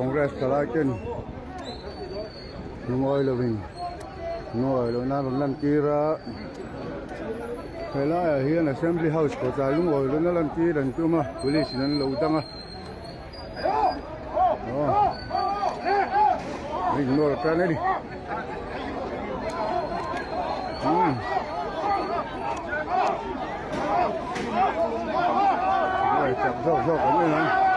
Congress talakin nungoy loving nungoy lo na lan tira hela hian assembly house ko ta nungoy lo na lan tira tu ma police nan lo tanga ignore planeri chặt rau cái này này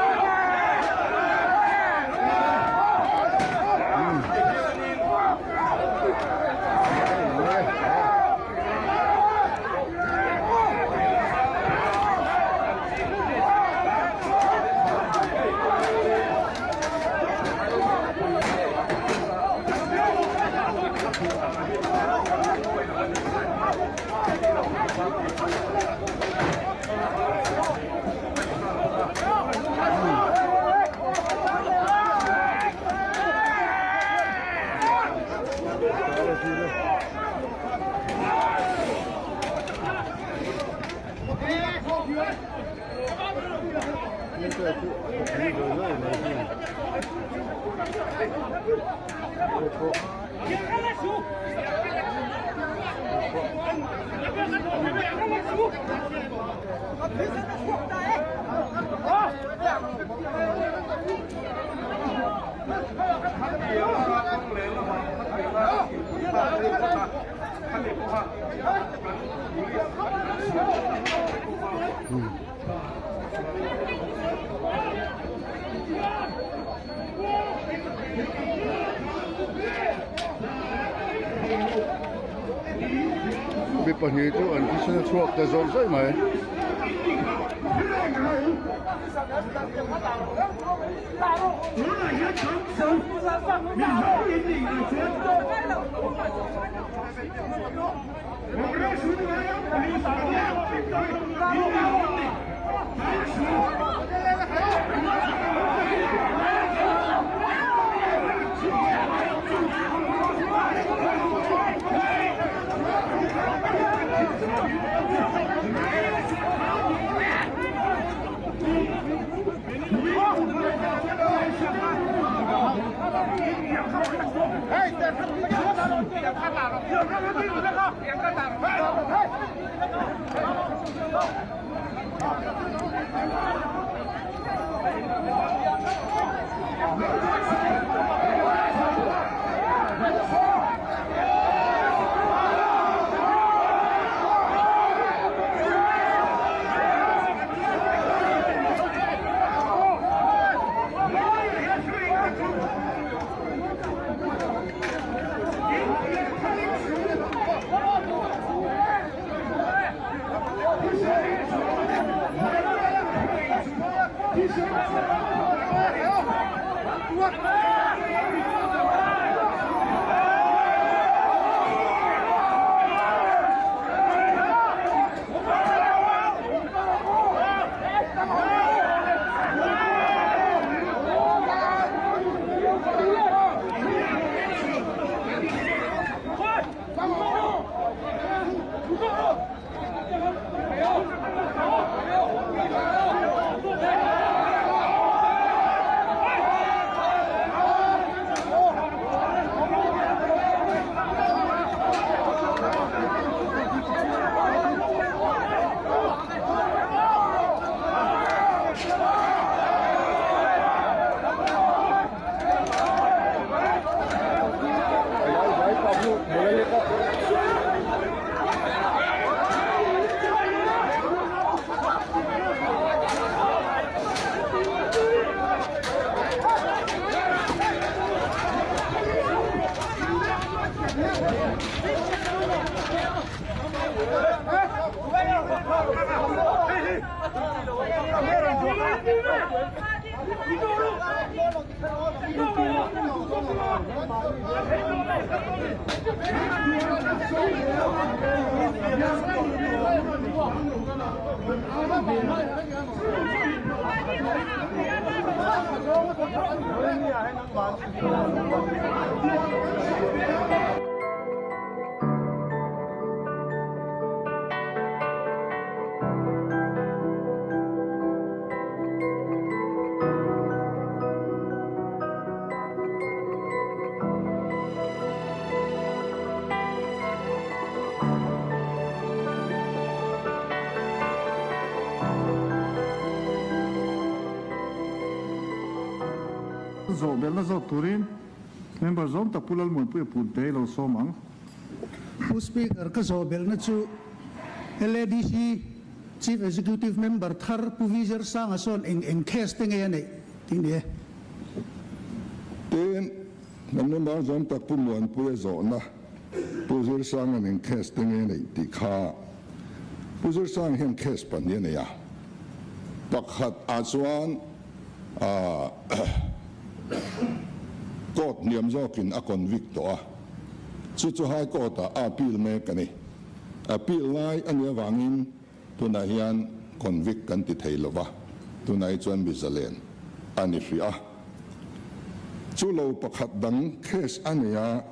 bị bỏ nhị tu anh chỉ sẽ chuộc cái rốn rơi mà zo bel na zo turin member zom ta pulal mun pu pun te lo somang Speaker ka zo bel na chu LADC Chief Executive Member thar Puvisor sang ason eng case te nge nei ting ne ten member zom ta pumuan pu zo na Puvisor sang eng case te nge nei ti kha Puvisor sang hen case pan ne ya pakhat achuan court niam zokin a convict to a chu hai court a appeal me kani appeal lai ania wangin tunai hian convict kan ti theilowa tunai chuan bizalen ani ria chu lo pakhat dang case ania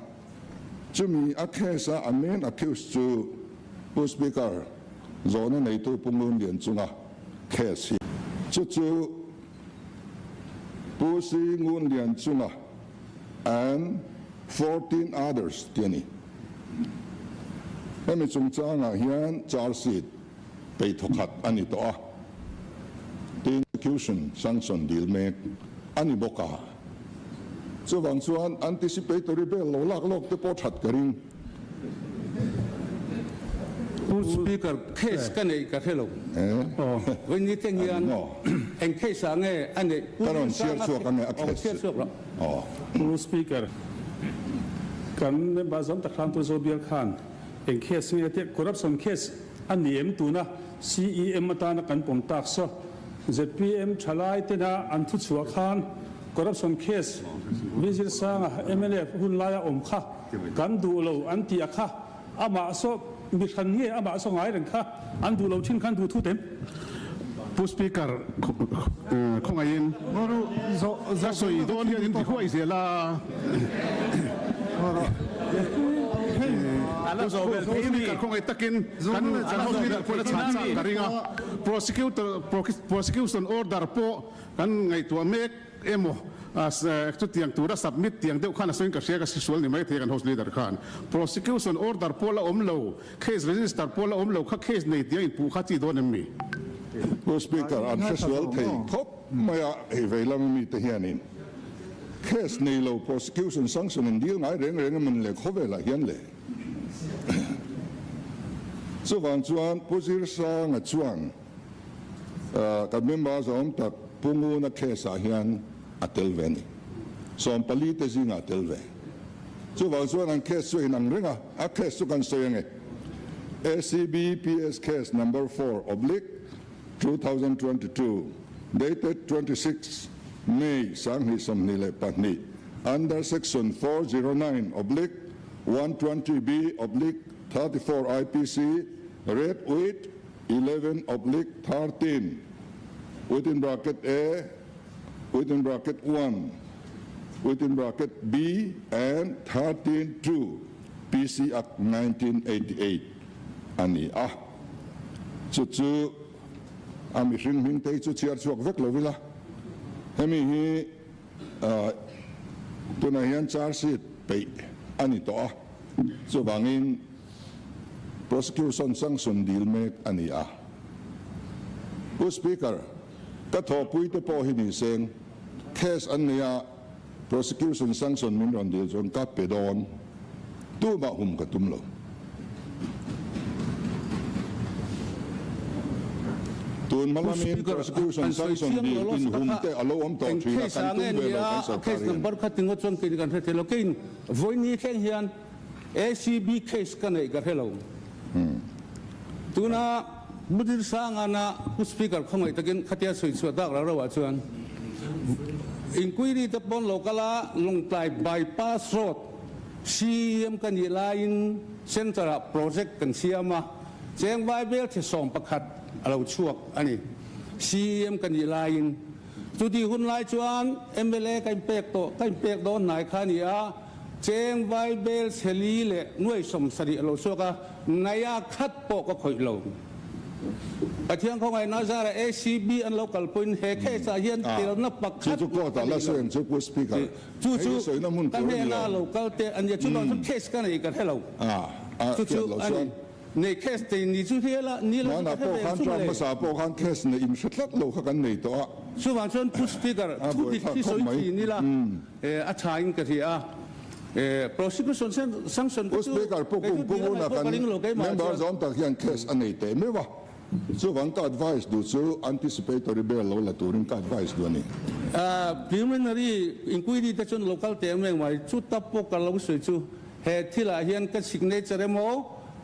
chumi a case a main accused chu speaker zona nei tu pungun lian chunga case chu pusi ngun lian chunga and 14 others tiani emi chungchanga hian charge sheet pei thokhat ani to a execution sanction deal me ani boka chuwang chuan anticipatory bail lo lak lok te po that karing Speaker case kan ei ka hello when you think yan en case ange ane karon siar chu kan a case speaker kan member zom ta khan tu zo bial khan en case nge te corruption case aniem tu na CEM ta na kan pom tak so ZPM thalai te na an thu chuwa khan corruption case visit sang MLA hun la ya om kha kan du lo an ti kha ama so mi khan nge ama so ngai ren kha an du lo chin khan du thu tem Speaker không ai in ra soi đó thì đến thì không ai sẽ là Speaker không ai takin kan hospital po na chance karinga prosecution order po kan ngai tua mek emo as tu tiang tu ra submit tiang deuh khan asoin ka sia ka sexual ni mai thekan house leader khan prosecution order po la omlo case register po la omlo kha case nei tiang pu kha chi don mi speaker an sexual thei khop maya he veilam mi te hianin case nei lo prosecution sanction in deal ngai reng man le khovela hian le chuan pusir sang a chuan ka member zom tak pungu na case a hian atelven som palite zinga atelve chuan an case so in ang renga a case so kan soyenge ACB PS case number 4/2022 dated 26 May sanghi samnile patni under section 409/120B/34 IPC red with 11/13 within bracket A within bracket 1 within bracket B and 13(2) PC Act 1988 ani chu ami hring te chu chiar chuak vek lo vila hemi hi tuna hian charge sheet pe ani to chu wangin prosecution sanction deal mek ani speaker ka tho pui te po hi ni seng case ania prosecution sanction min ron deal zon ka pedon tu ba hum ka tumlo tun malamin prosecution sanction deal in humte alo om to thina kan tum be lo kan case number khating chon kin kan the lo kin voini kheng hian ACB case kan ei ka hello tuna mudir sanga na speaker khomai takin khatia sui chu dak la rawa chuan inquiry te pon lokala longtai bypass road CM kan i line central project kan siama cheng vai bel the som pakhat alo chuak ani CM kan i line tudi hun lai chuan MLA kan pek do nai khania cheng vai bel seli le nuai som sari alo chuaka naya khat po ko khoi lo Atiang ko ngay nasa ACB and local point heke sa yan til na pakhat chu ko ta la soen chu speaker chu kami na local te anya chu long case ka nei ka hello chu ani ในเคสที่นี่ชุดเฮียละนี่ละ มาหน้าโปคันจอมภาษาโปคันเคสในอิมชัดลัดโลกกันในตัว ส่วนส่วนผู้สปีกเกอร์ทุกที่สวยที่นี่ละอาชาอินกันที่prosecution sanction ผู้สปีกเกอร์พวกกูนะกันเมมเบอร์จอมตะเคียนเคสอันนี้เต็มไหมวะส่วนก็ advice ดูสู่ anticipatory bail เราละตัวนึงก็ advice ด้วยนี่preliminary inquiry แต่จน local เต็มเองไว้ชุดตับพวกกันเราสวยจู่เหตุที่ละเฮียนก็ signature โม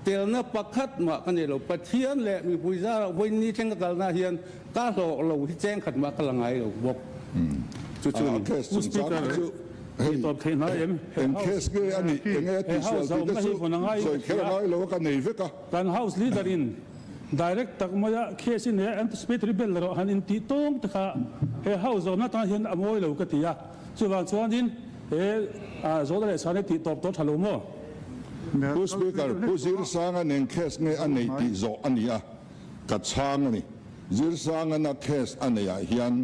เตลน่ะปักขัดมากันเนี่ยเราปะเทียนแหละมีผู้จ่าวันนี้แจ้งกันนะเฮียนก้าเราที่แจ้งขัดมากันละไงเราบอกจู่ๆนี่ เคส ผู้ สุ ส ด ปีก ท้า เกอย ร์ที่ตอบแทนนะเอ็ม เป็นเคสก็อันนี้ยังไงที่ส่วนที่จะสู้ส่วนแค่น้อยเราก็หนีฟิกะ การ House Leader in direct ตักมาเคสินเนี่ย anticipatory bail เราหันอินตีตรงตะค่ะHouse เราหน้าตาเห็นอโมยเราก็ตีอ่ะส่วนส่วนนี้โซดาเลสานติตอบตัวทะลุมั้งผู้สปีกเกอร์ผู้ซิรสางอันเคสเนี่ยอันนี้ที่โซอันนี้อ่ะกัดช่างอันนี้ซิรสางอันเคสอันนี้เฮียน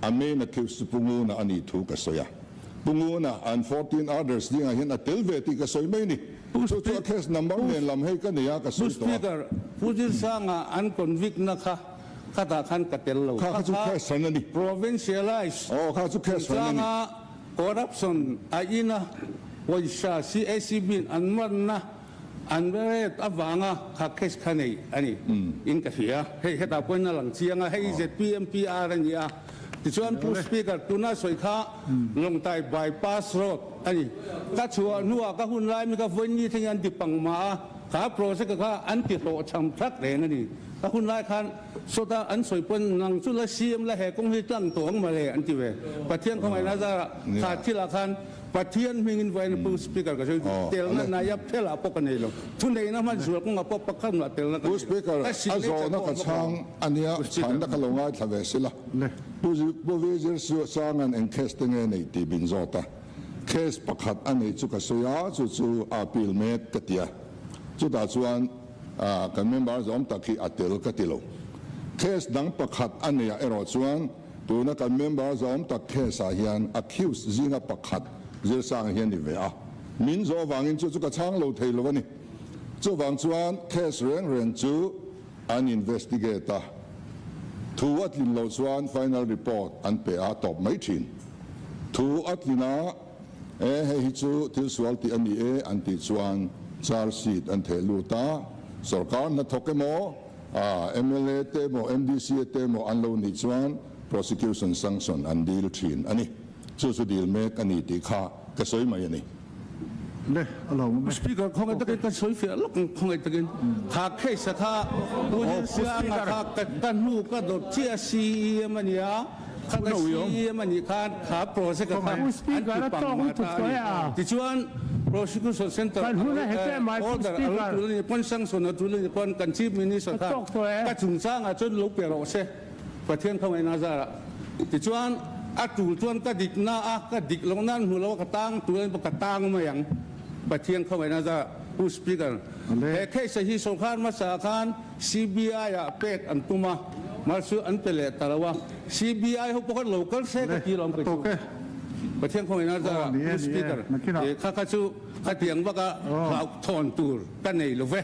อเมริกาคิวปุ่งนะอันนี้ถูกกระสอยปุ่งนะอัน14 others นี่เฮียนอัตเทลเวติกระสอยไม่นี่ตัวเคสนัมเบอร์เนี่ยลำให้กันเนี่ยกระสอย ผู้ส ตัว ปีกเกอร์ผู้ที่สร้างอันคอนวิกนะคะข้าตาขันกัดเตลเรา ข้าจุดแค่สันนี่ provincialize ข้าจุดแค่สัน สร้าง นี่ corruption อานะวิชา CACB อันมันนะอันเวรตวางข้าเคสขันนี้อันนี้อินกับเฮียให้ตาคนนั่งหลังเชียงให้ ZPMPR อันนี้ที่ชวนผู้สปีกเกอร์ตัวน่าสวยข้าลงใต้ bypass road อันนี้ก็ชัวนัวก็หุ่นไล่มีก็วันนี้ที่งานติดปังมาขาโปรเซกข้าอันติดโตชำพลักเลยนั่นนี่ก็หุ่นไล่คันสุดท้ายอันสวยเป็นนังสุดละเสียมละแหกงให้ตั้งตัวมาเลยอันที่เวประเทศเข้ามาน่าจะขาดที่ละคันประเทศมีเงินไว้ในผู้สปีกเกอร์ก็ช่วยเตลนั้นนายเพลาปกันนี่หรอกทุนใดนั้นมันส่วนของปกกันละเตลนั้น ผู้สปีกเกอร์อาโซนักช่างอันนี้ฉันนักลงงานทำเวสิละผู้วิจารณ์สร้างงานเคสตั้งในที่บินโซตาเคสประคัดอันนี้จุกสยาจุอาพิลเมกกติยาจุดอาชวนกันเมมเบอร์จอมตะกี้อัตเตลกติโลเคสดังประคัดอันนี้รอชวนตัวนักเมมเบอร์จอมตะเคสอาเฮียน accuse จิงประคัดเจอสร้างเฮียนนี่เวะมินโซวางอินจุกช่างโลเทลวันนี้จุวางชวนเคสเรื่องจูอัน investigatorทูอัตลินโลชวน final report อันเปอาตอบไม่ชินทูอัตลินาให้ฮิจูที่สวลที่อันนี้อันที่ชวนชาร์ซีดอันเทลูตาสกัดนัทกโมMLA เตโม MDC เตโมอันโลนิชวน prosecution sanction อันดีลชินอันนี้สุดดีลเมกอันนี้ที่ข้ากระสวยมาอย่างนี้ เลยเราไม่ สปีกเกอร์คงไอ้ตะกี้ก็สวยเฟียลูกคงไอ้ตะกี้ขาเคสข้าผู้ที่สร้างข้ากันลูกก็โดดเชี่ยซีมันยาข้าก็ซีมันยาขาโปรเซกข้าอันที่ปังมาตายที่ชวน prosecution center order ตุลนิพนธ์สังสนตุลนิพนธ์กันชีพมินิสต์ข้าก็จุนสร้างจนลูกเปรโอเซประเทศเขาไม่น่าจะที่ชวนอาตูชวนก็ดิกหน้าก็ดิกลงนั่นหัวเราก็ตั้งตัวนี้ก็ตั้งมาอย่างประเทศเขาไม่น่าจะผู้สปีกเกอร์แต่แค่สหิสงครามมาสาขาน CBI เป็ดอันตุมาซื้ออันเป็นเลยแต่ว่า CBI เขาพวก local เซกที่เราไปดูประเทศเขาไม่น่าจะผู้สปีกเกอร์ข้าชูข้าเถียงว่าก็เราถอนตัวกันในลูกเว้